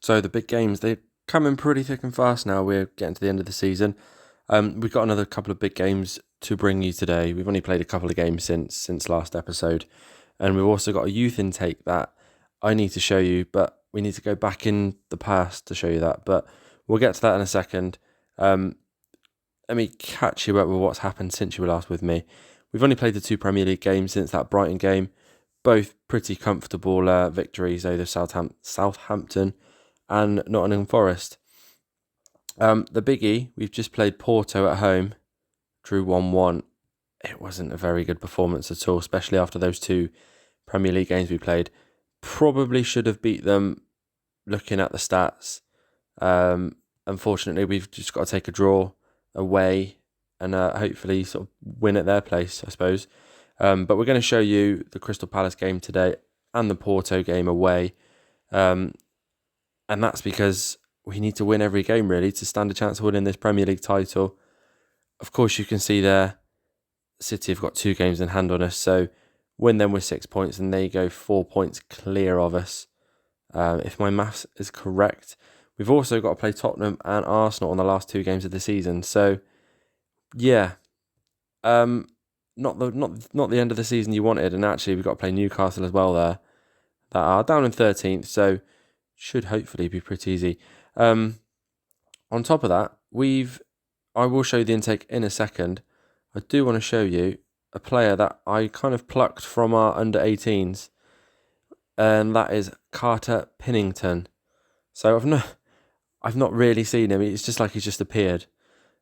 So the big games, they're coming pretty thick and fast now. We're getting to the end of the season. We've got another couple of big games to bring you today. We've only played a couple of games since last episode. And we've also got a youth intake that I need to show you, but we need to go back in the past to show you that. But we'll get to that in a second. Let me catch you up with what's happened since you were last with me. We've only played the 2 Premier League games since that Brighton game. Both pretty comfortable victories over Southampton and Nottingham Forest. The biggie, we've just played Porto at home, drew 1-1. It wasn't a very good performance at all, especially after those 2 Premier League games we played. Probably should have beat them looking at the stats. Unfortunately, we've just got to take a draw away and hopefully sort of win at their place, I suppose. But we're going to show you the Crystal Palace game today and the Porto game away. And that's because we need to win every game, really, to stand a chance of winning this Premier League title. Of course, you can see there, City have got 2 games in hand on us, so win them with 6 points and they go 4 points clear of us. If my maths is correct. We've also got to play Tottenham and Arsenal on the last 2 games of the season. So, yeah, not the end of the season you wanted. And actually, we've got to play Newcastle as well there, that are down in 13th. So, should hopefully be pretty easy. On top of that, I will show you the intake in a second. I do want to show you a player that I kind of plucked from our under 18s, and that is Carter Pinnington. So I've not really seen him. It's just like he's just appeared.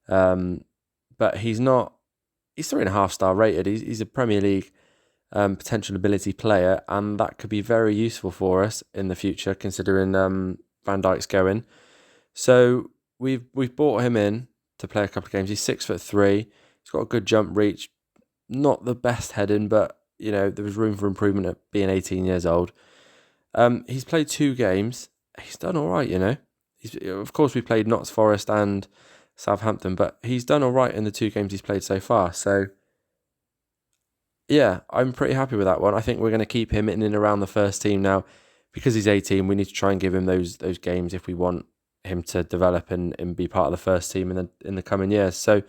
But he's 3.5 star rated. He's a Premier League potential ability player, and that could be very useful for us in the future, considering Van Dijk's going. So we've brought him in to play a couple of games. He's 6'3". He's got a good jump reach. Not the best heading, but there was room for improvement at being 18 years old. He's played 2 games. He's done all right, Of course, we played Notts Forest and Southampton, but he's done all right in the 2 games he's played so far. So, yeah, I'm pretty happy with that one. I think we're going to keep him in and around the first team now. Because he's 18, we need to try and give him those games if we want him to develop and be part of the first team in the coming years. So,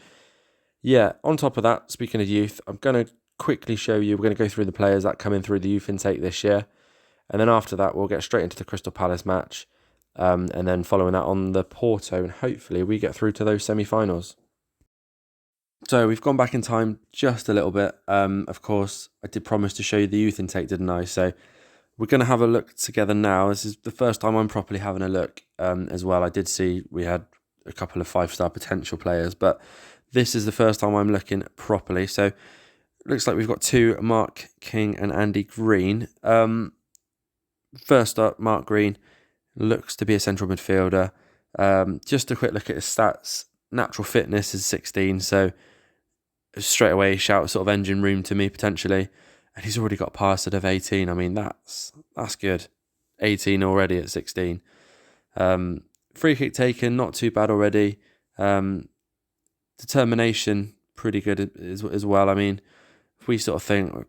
yeah, on top of that, speaking of youth, I'm going to quickly show you, we're going to go through the players that come in through the youth intake this year. And then after that, we'll get straight into the Crystal Palace match. And then following that on the Porto, and hopefully we get through to those semi-finals. So we've gone back in time just a little bit. Of course, I did promise to show you the youth intake, didn't I? So we're going to have a look together now. This is the first time I'm properly having a look as well. I did see we had a couple of 5-star potential players, but this is the first time I'm looking properly. So it looks like we've got 2, Mark King and Andy Green. First up, Mark Green looks to be a central midfielder. Just a quick look at his stats. Natural fitness is 16, so straight away shout sort of engine room to me potentially. And he's already got a pass of 18. I mean, that's good. 18 already at 16. Free kick taken, not too bad already. Determination, pretty good as well. I mean, if we sort of think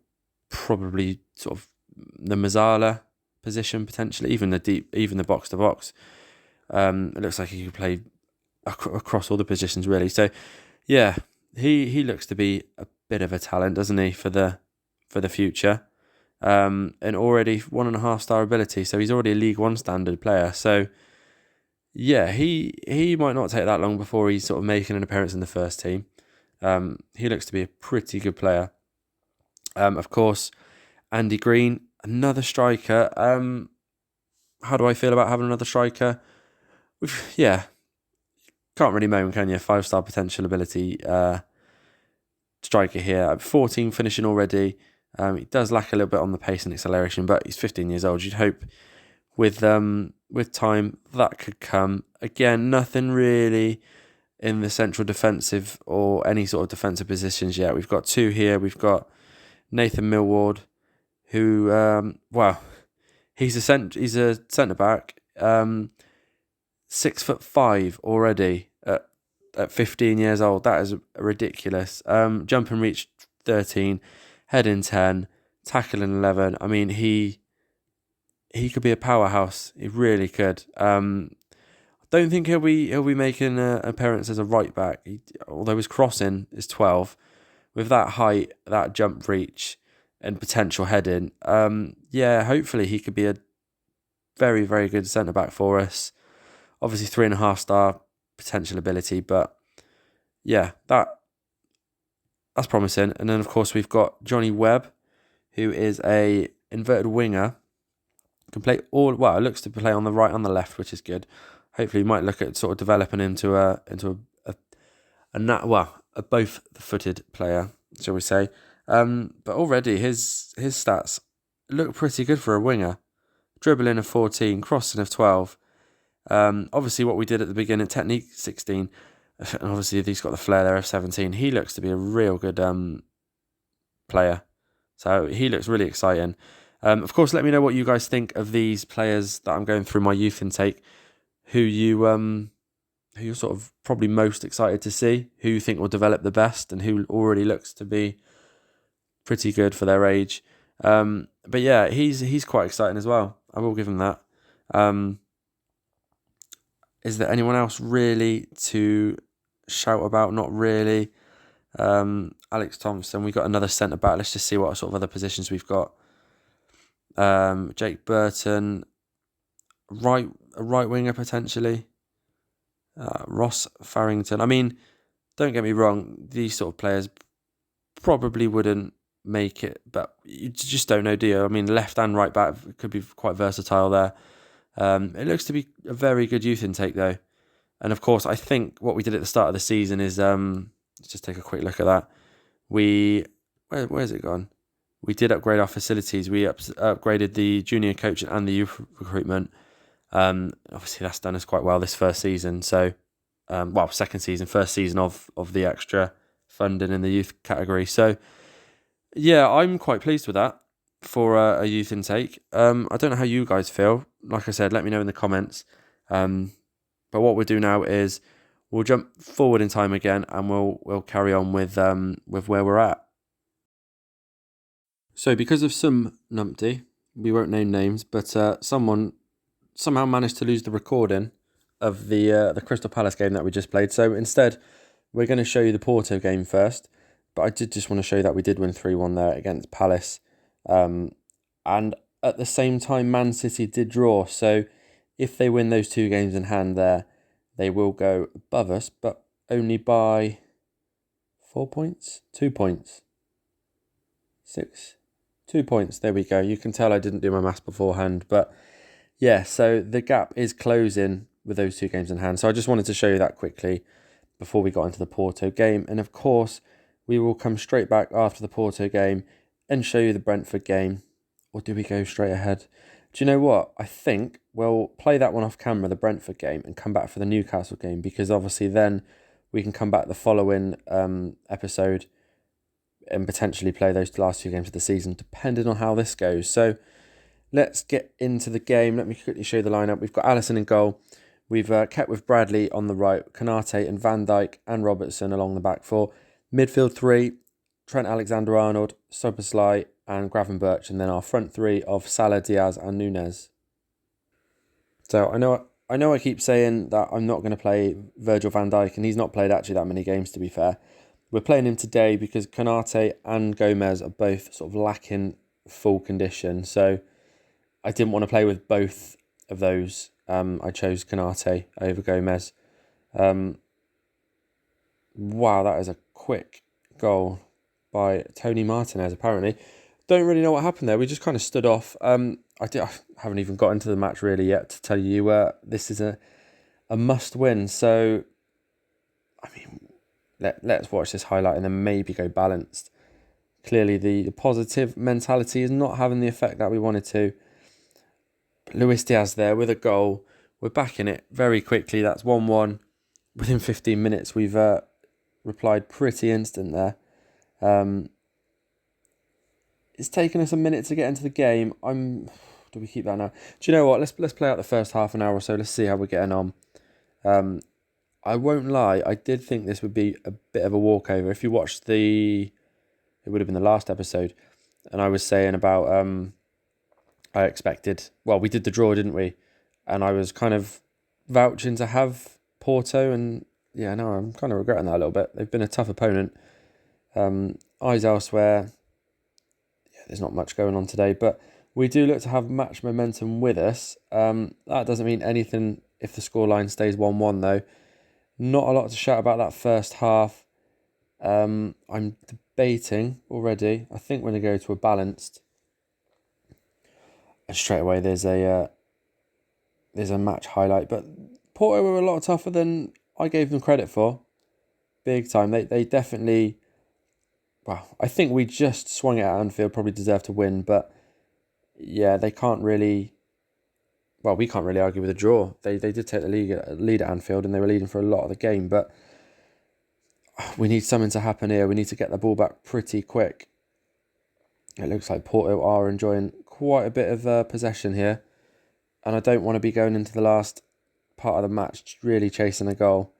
probably sort of the Mazzala position potentially, even the box to box. It looks like he could play across all the positions really. So yeah, he looks to be a bit of a talent, doesn't he, for the future. And already 1.5 star ability, so he's already a League One standard player. So yeah, he might not take that long before he's sort of making an appearance in the first team. He looks to be a pretty good player. Of course, Andy Green, another striker. How do I feel about having another striker? Can't really moan, can you? 5-star potential ability striker here. 14 finishing already. He does lack a little bit on the pace and acceleration, but he's 15 years old. You'd hope with time that could come. Again, nothing really in the central defensive or any sort of defensive positions yet. We've got 2 here. We've got Nathan Millward, who he's a centre back. 6'5" already at 15 years old. That is ridiculous. Jump and reach 13, head in 10, tackle in 11. I mean, he could be a powerhouse. He really could. I don't think he'll be making an appearance as a right back. Although his crossing is 12, with that height, that jump reach, and potential heading. Hopefully he could be a very, very good centre back for us. Obviously 3.5 star potential ability, but yeah, that's promising. And then of course we've got Johnny Webb, who is a inverted winger. Can play it looks to play on the right, on the left, which is good. Hopefully, he might look at sort of developing into a both-footed player, shall we say? But already his stats look pretty good for a winger. Dribbling of 14, crossing of 12. Obviously, what we did at the beginning, technique 16, and obviously he's got the flair there of 17. He looks to be a real good player, so he looks really exciting. Of course, let me know what you guys think of these players that I'm going through my youth intake. Who you're sort of probably most excited to see, who you think will develop the best, and who already looks to be pretty good for their age. But yeah, he's quite exciting as well. I will give him that. Is there anyone else really to shout about? Not really. Alex Thompson. We got another centre back. Let's just see what sort of other positions we've got. Jake Burton, a right winger potentially. Ross Farrington. I mean, don't get me wrong, these sort of players probably wouldn't make it, but you just don't know, do you? I mean, left and right back could be quite versatile there. It looks to be a very good youth intake though. And of course, I think what we did at the start of the season is, let's just take a quick look at that. Where's it gone? We did upgrade our facilities. We upgraded the junior coach and the youth recruitment. Obviously, that's done us quite well this first season. So, second season, first season of the extra funding in the youth category. So, yeah, I'm quite pleased with that for a youth intake. I don't know how you guys feel. Like I said, let me know in the comments. But what we'll do now is we'll jump forward in time again, and we'll carry on with where we're at. So, because of some numpty, we won't name names, but someone somehow managed to lose the recording of the Crystal Palace game that we just played. So instead, we're going to show you the Porto game first. But I did just want to show you that we did win 3-1 there against Palace. And at the same time, Man City did draw. So if they win those 2 games in hand there, they will go above us, but only by 4 points? 2 points. 2 points. There we go. You can tell I didn't do my maths beforehand, but yeah, so the gap is closing with those 2 games in hand. So I just wanted to show you that quickly before we got into the Porto game. And of course, we will come straight back after the Porto game and show you the Brentford game. Or do we go straight ahead? Do you know what? I think we'll play that one off camera, the Brentford game, and come back for the Newcastle game, because obviously then we can come back the following episode and potentially play those last 2 games of the season, depending on how this goes. So let's get into the game. Let me quickly show you the lineup. We've got Alisson in goal. We've kept with Bradley on the right, Konate and Van Dijk and Robertson along the back 4. Midfield 3, Trent Alexander-Arnold, Szoboszlai and Gravenberch. And then our front 3 of Salah, Diaz and Nunez. So I know I keep saying that I'm not going to play Virgil van Dijk, and he's not played actually that many games, to be fair. We're playing him today because Konate and Gomez are both sort of lacking full condition. So I didn't want to play with both of those. I chose Konate over Gomez. Wow, that is a quick goal by Tony Martinez, apparently. Don't really know what happened there. We just kind of stood off. I haven't even got into the match really yet to tell you this is a must win. So, I mean, let's watch this highlight and then maybe go balanced. Clearly, the positive mentality is not having the effect that we wanted to. Luis Diaz there with a goal. We're back in it very quickly. That's 1-1. Within 15 minutes, we've replied pretty instant there. It's taken us a minute to get into the game. Do we keep that now? Do you know what? Let's play out the first half an hour or so. Let's see how we're getting on. I won't lie. I did think this would be a bit of a walkover. If you watched it would have been the last episode, and I was saying about I expected. Well, we did the draw, didn't we? And I was kind of vouching to have Porto, and yeah, no, I'm kind of regretting that a little bit. They've been a tough opponent. Eyes elsewhere. Yeah, there's not much going on today, but we do look to have match momentum with us. That doesn't mean anything if the scoreline stays 1-1 though. Not a lot to shout about that first half. I'm debating already. I think we're going to go to a balanced. And straight away there's a match highlight, but Porto were a lot tougher than I gave them credit for. Big time. They definitely. Well, I think we just swung it at Anfield. Probably deserve to win, but yeah, they can't really. Well, we can't really argue with a draw. They did take the lead at Anfield, and they were leading for a lot of the game, but we need something to happen here. We need to get the ball back pretty quick. It looks like Porto are enjoying quite a bit of possession here, and I don't want to be going into the last part of the match really chasing a goal.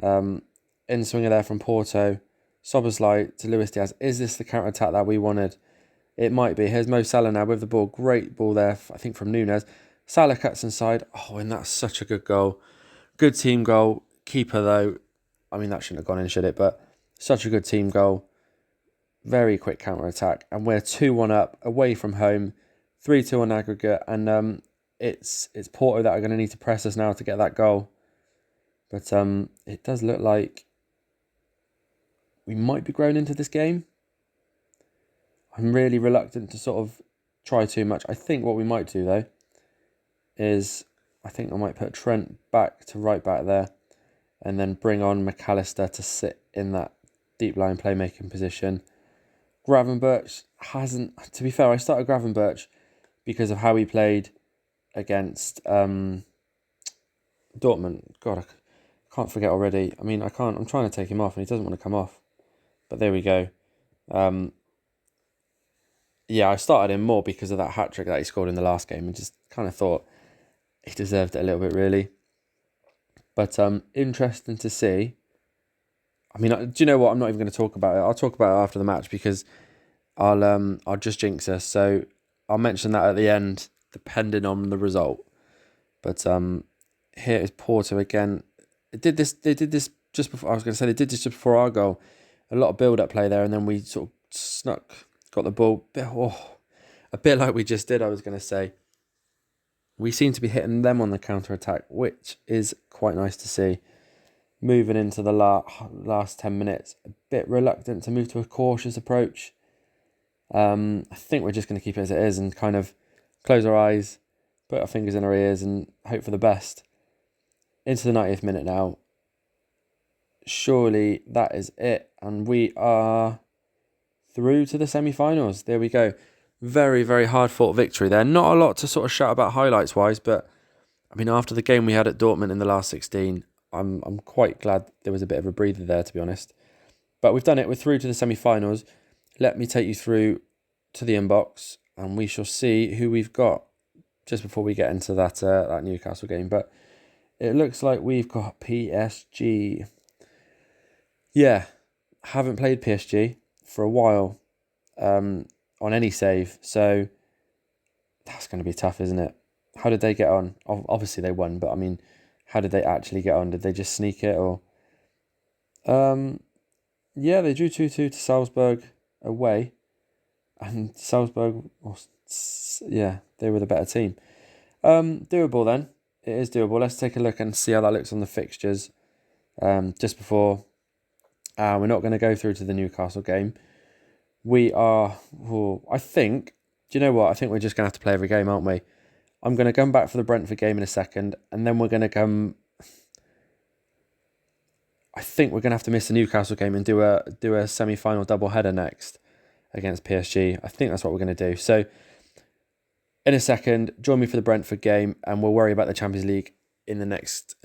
In swinger there from Porto, Szoboszlai to Luis Diaz. Is this the counter-attack that we wanted? It might be. Here's Mo Salah now with the ball. Great ball there, I think, from Nunes. Salah cuts inside. Oh, and that's such a good goal. Good team goal. Keeper, though. I mean, that shouldn't have gone in, should it? But such a good team goal. Very quick counter-attack. And we're 2-1 up, away from home. 3-2 on aggregate. And it's Porto that are going to need to press us now to get that goal. But it does look like we might be grown into this game. I'm really reluctant to sort of try too much. I think what we might do, though, is I think I might put Trent back to right back there and then bring on McAllister to sit in that deep line playmaking position. Gravenberch hasn't... To be fair, I started Gravenberch because of how he played against Dortmund. God, I can't forget already. I mean, I can't... I'm trying to take him off and he doesn't want to come off. But there we go. Yeah, I started him more because of that hat-trick that he scored in the last game and just kind of thought he deserved it a little bit, really. But interesting to see. I mean, do you know what? I'm not even going to talk about it. I'll talk about it after the match because I'll just jinx us. So I'll mention that at the end, depending on the result. But here is Porto again. They did this just before. I was going to say they did this just before our goal. A lot of build-up play there, and then we sort of got the ball. A bit like we just did, I was going to say. We seem to be hitting them on the counter-attack, which is quite nice to see. Moving into the last 10 minutes, a bit reluctant to move to a cautious approach. I think we're just going to keep it as it is and kind of close our eyes, put our fingers in our ears and hope for the best. Into the 90th minute now. Surely that is it. And we are through to the semi-finals. There we go. Very, very hard-fought victory there. Not a lot to sort of shout about highlights-wise, but I mean, after the game we had at Dortmund in the last 16, I'm quite glad there was a bit of a breather there, to be honest. But we've done it. We're through to the semi-finals. Let me take you through to the inbox, and we shall see who we've got just before we get into that Newcastle game. But it looks like we've got PSG. Yeah, haven't played PSG for a while on any save, so that's going to be tough, isn't it? How did they get on? Obviously they won, but I mean, how did they actually get on? Did they just sneak it, or? Yeah, they drew 2-2 to Salzburg away, and Salzburg, they were the better team. Doable then. It is doable. Let's take a look and see how that looks on the fixtures. Just before. We're not going to go through to the Newcastle game. We are, I think, do you know what? I think we're just going to have to play every game, aren't we? I'm going to come back for the Brentford game in a second, and then we're going to come... I think we're going to have to miss the Newcastle game and do a semi-final double-header next against PSG. I think that's what we're going to do. So, in a second, join me for the Brentford game, and we'll worry about the Champions League in the next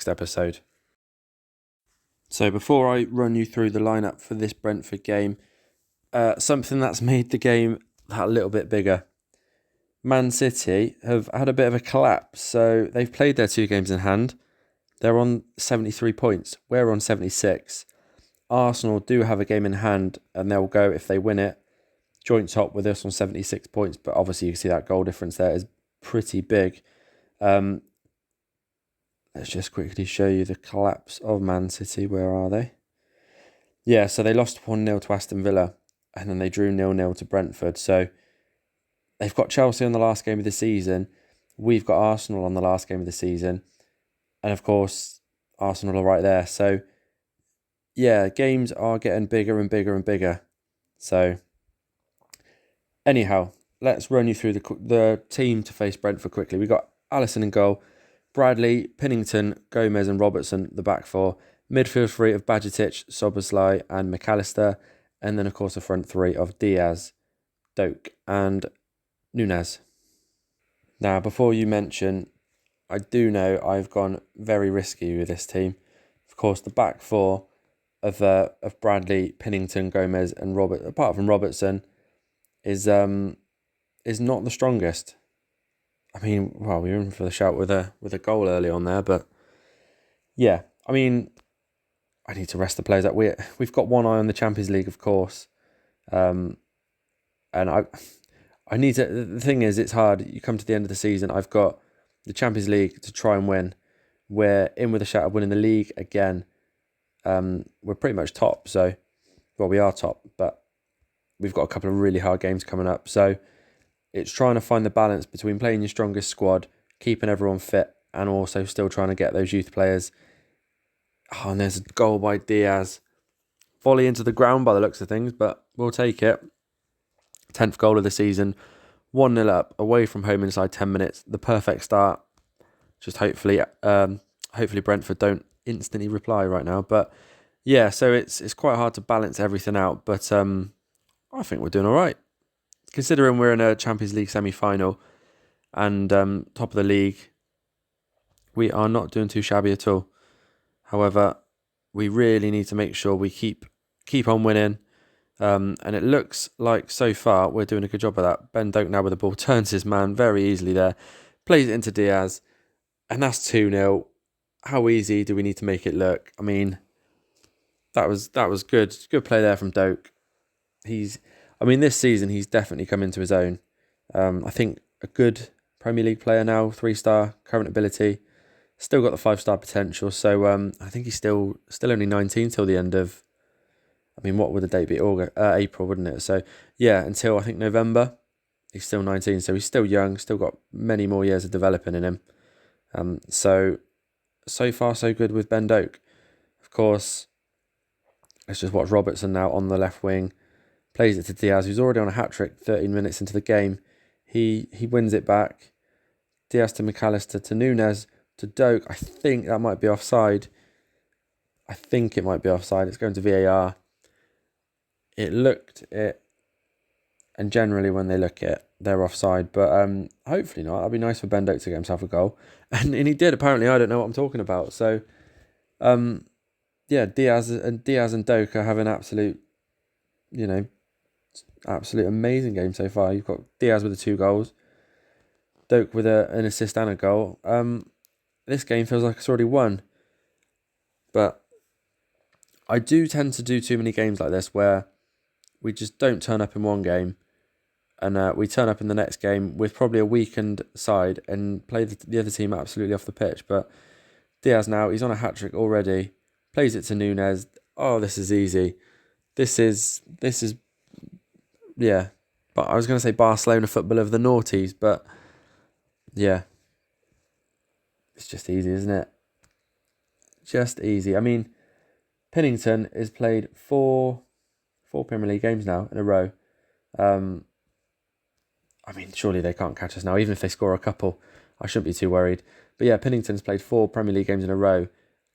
episode. So before I run you through the lineup for this Brentford game, something that's made the game that little bit bigger. Man City have had a bit of a collapse. So they've played their 2 games in hand. They're on 73 points. We're on 76. Arsenal do have a game in hand, and they'll go, if they win it, joint top with us on 76 points, but obviously you can see that goal difference there is pretty big. Let's just quickly show you the collapse of Man City. Where are they? Yeah, so they lost 1-0 to Aston Villa, and then they drew 0-0 to Brentford. So they've got Chelsea on the last game of the season. We've got Arsenal on the last game of the season. And of course, Arsenal are right there. So yeah, games are getting bigger and bigger and bigger. So anyhow, let's run you through the team to face Brentford quickly. We got Alisson in goal, Bradley, Pennington, Gomez and Robertson, the back four. Midfield three of Bajcetic, Szoboszlai and McAllister. And then, of course, a front three of Diaz, Doak and Nunez. Now, before you mention, I do know I've gone very risky with this team. Of course, the back four of Bradley, Pennington, Gomez and Robert, apart from Robertson, is not the strongest. I mean, well, we were in for the shout with a goal early on there, but yeah, I mean, I need to rest the players. That we've got one eye on the Champions League, of course, and I need to. The thing is, it's hard. You come to the end of the season. I've got the Champions League to try and win. We're in with a shout of winning the league again. We're pretty much top. So, well, we are top, but we've got a couple of really hard games coming up. So it's trying to find the balance between playing your strongest squad, keeping everyone fit, and also still trying to get those youth players. Oh, and there's a goal by Diaz. Volley into the ground by the looks of things, but we'll take it. 10th goal of the season. 1-0 up, away from home inside 10 minutes. The perfect start. Just hopefully Brentford don't instantly reply right now. But yeah, so it's quite hard to balance everything out. But I think we're doing all right. Considering we're in a Champions League semi-final and top of the league, we are not doing too shabby at all. However, we really need to make sure we keep on winning. And it looks like so far we're doing a good job of that. Ben Doak now with the ball turns his man very easily there, plays it into Diaz, and that's 2-0. How easy do we need to make it look? I mean, that was good. Good play there from Doak. This season he's definitely come into his own. I think a good Premier League player now, 3-star current ability, still got the 5-star potential. So I think he's still only 19 till the end of. I mean, what would the date be? April, wouldn't it? So yeah, until I think November, he's still 19. So he's still young, still got many more years of developing in him. So far so good with Ben Doak. Of course, let's just watch Robertson now on the left wing. Plays it to Diaz, who's already on a hat-trick 13 minutes into the game. He wins it back. Diaz to McAllister to Nunez to Doak. I think that might be offside. It's going to VAR. It looked it, and generally when they look it, they're offside. But hopefully not. That'd be nice for Ben Doak to get himself a goal, and he did. Apparently, I don't know what I'm talking about. So, Diaz and Doak are having absolute amazing game so far. You've got Diaz with the 2 goals, Doak with an assist and a goal. This game feels like it's already won, but I do tend to do too many games like this where we just don't turn up in one game and we turn up in the next game with probably a weakened side and play the other team absolutely off the pitch. But Diaz now, he's on a hat-trick already, plays it to Nunez. Oh, this is easy. This is yeah. But I was going to say Barcelona football of the noughties, but yeah. It's just easy, isn't it? Just easy. I mean, Pennington has played four Premier League games now in a row. Surely they can't catch us now. Even if they score a couple, I shouldn't be too worried. But yeah, Pennington's played 4 Premier League games in a row.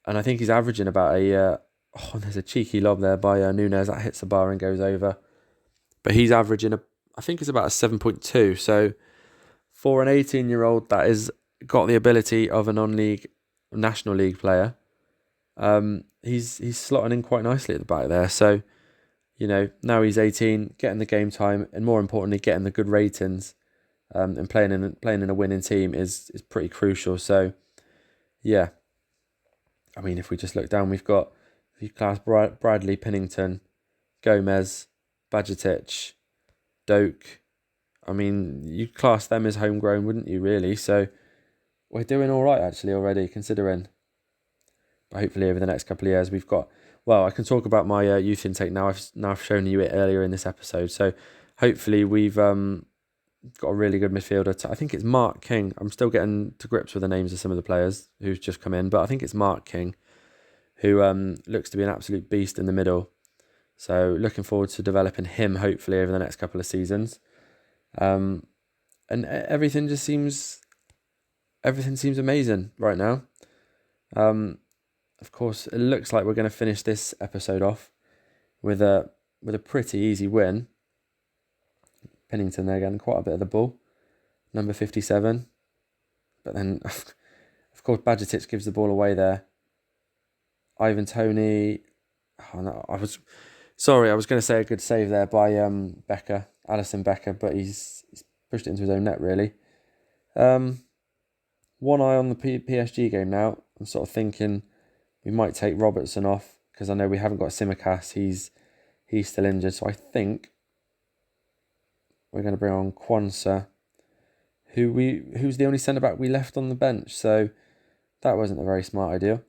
And I think he's averaging about there's a cheeky lob there by Nunez. That hits the bar and goes over. But he's averaging, I think it's about a 7.2. So for an 18-year-old that has got the ability of a non-league National League player, he's slotting in quite nicely at the back there. So, now he's 18, getting the game time, and more importantly, getting the good ratings, and playing in a winning team is pretty crucial. So, yeah. I mean, if we just look down, we've got Bradley, Pennington, Gomez, Bajcetic, Doak. I mean, you'd class them as homegrown, wouldn't you, really? So we're doing all right, actually, already, considering. But hopefully over the next couple of years, we've got... Well, I can talk about my youth intake now. I've shown you it earlier in this episode. So hopefully we've got a really good midfielder. I think it's Mark King. I'm still getting to grips with the names of some of the players who's just come in. But I think it's Mark King, who looks to be an absolute beast in the middle. So looking forward to developing him, hopefully, over the next couple of seasons. And everything seems amazing right now. Of course, it looks like we're going to finish this episode off with a pretty easy win. Pennington there getting quite a bit of the ball, number 57. But then, of course, Bajcetic gives the ball away there. Ivan Toney. Oh no, I was going to say a good save there by Alisson Becker, but he's pushed it into his own net, really. One eye on the PSG game now. I'm sort of thinking we might take Robertson off, because I know we haven't got Tsimikas. He's still injured, so I think we're going to bring on Quansah, who's the only centre-back we left on the bench, so that wasn't a very smart idea.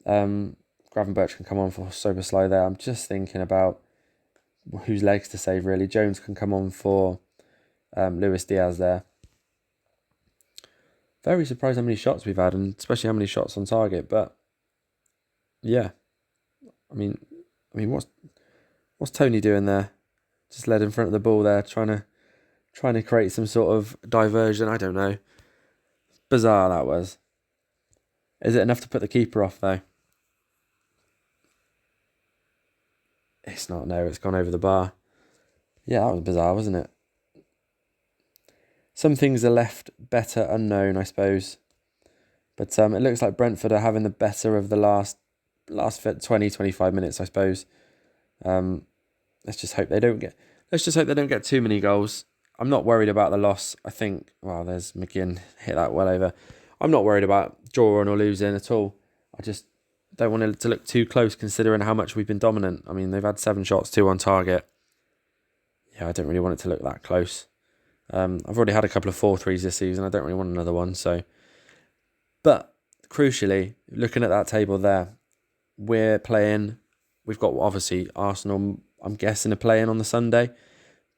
Gravenberch can come on for Soberslay there. I'm just thinking about whose legs to save, really. Jones can come on for Luis Diaz there. Very surprised how many shots we've had, and especially how many shots on target. But yeah, I mean, what's Tony doing there? Just led in front of the ball there, trying to create some sort of diversion. I don't know. Bizarre that was. Is it enough to put the keeper off though? It's not. No, it's gone over the bar. Yeah, that was bizarre, wasn't it? Some things are left better unknown, I suppose. But it looks like Brentford are having the better of the last 20-25 minutes, I suppose. Let's just hope they don't get too many goals. I'm not worried about the loss. I think, well, there's McGinn, hit that well over. I'm not worried about drawing or losing at all. I just don't want it to look too close, considering how much we've been dominant. I mean, they've had 7 shots, 2 on target. Yeah, I don't really want it to look that close. I've already had a couple of 4-3s this season. I don't really want another one. So, but crucially, looking at that table there, we've got obviously Arsenal, I'm guessing, are playing on the Sunday,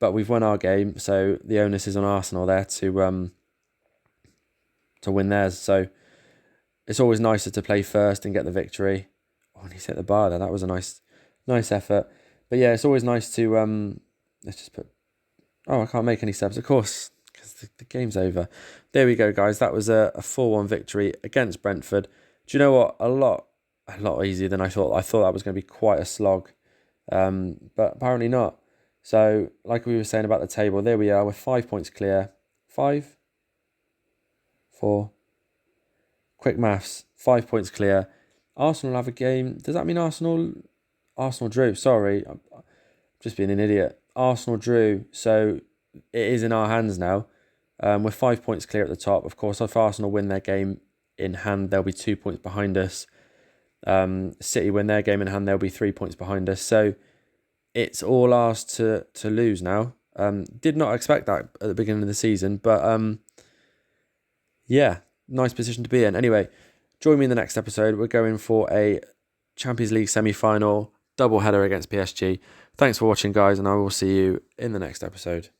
but we've won our game, so the onus is on Arsenal there to win theirs. So it's always nicer to play first and get the victory. Oh, and he's hit the bar there. That was a nice effort. But yeah, it's always nice to let's just put. Oh, I can't make any subs, of course, because the game's over. There we go, guys. That was a 4-1 victory against Brentford. Do you know what? A lot easier than I thought. I thought that was going to be quite a slog, but apparently not. So, like we were saying about the table, there we are. We're 5 points clear. 5, 4. Quick maths. 5 points clear. Arsenal have a game. Does that mean Arsenal drew? Sorry, I'm just being an idiot. Arsenal drew, so it is in our hands now. We're 5 points clear at the top. Of course, if Arsenal win their game in hand, they'll be 2 points behind us. City win their game in hand, they'll be 3 points behind us. So it's all ours to lose now. Did not expect that at the beginning of the season, but yeah, nice position to be in. Anyway, join me in the next episode. We're going for a Champions League semi-final double header against PSG. Thanks for watching, guys, and I will see you in the next episode.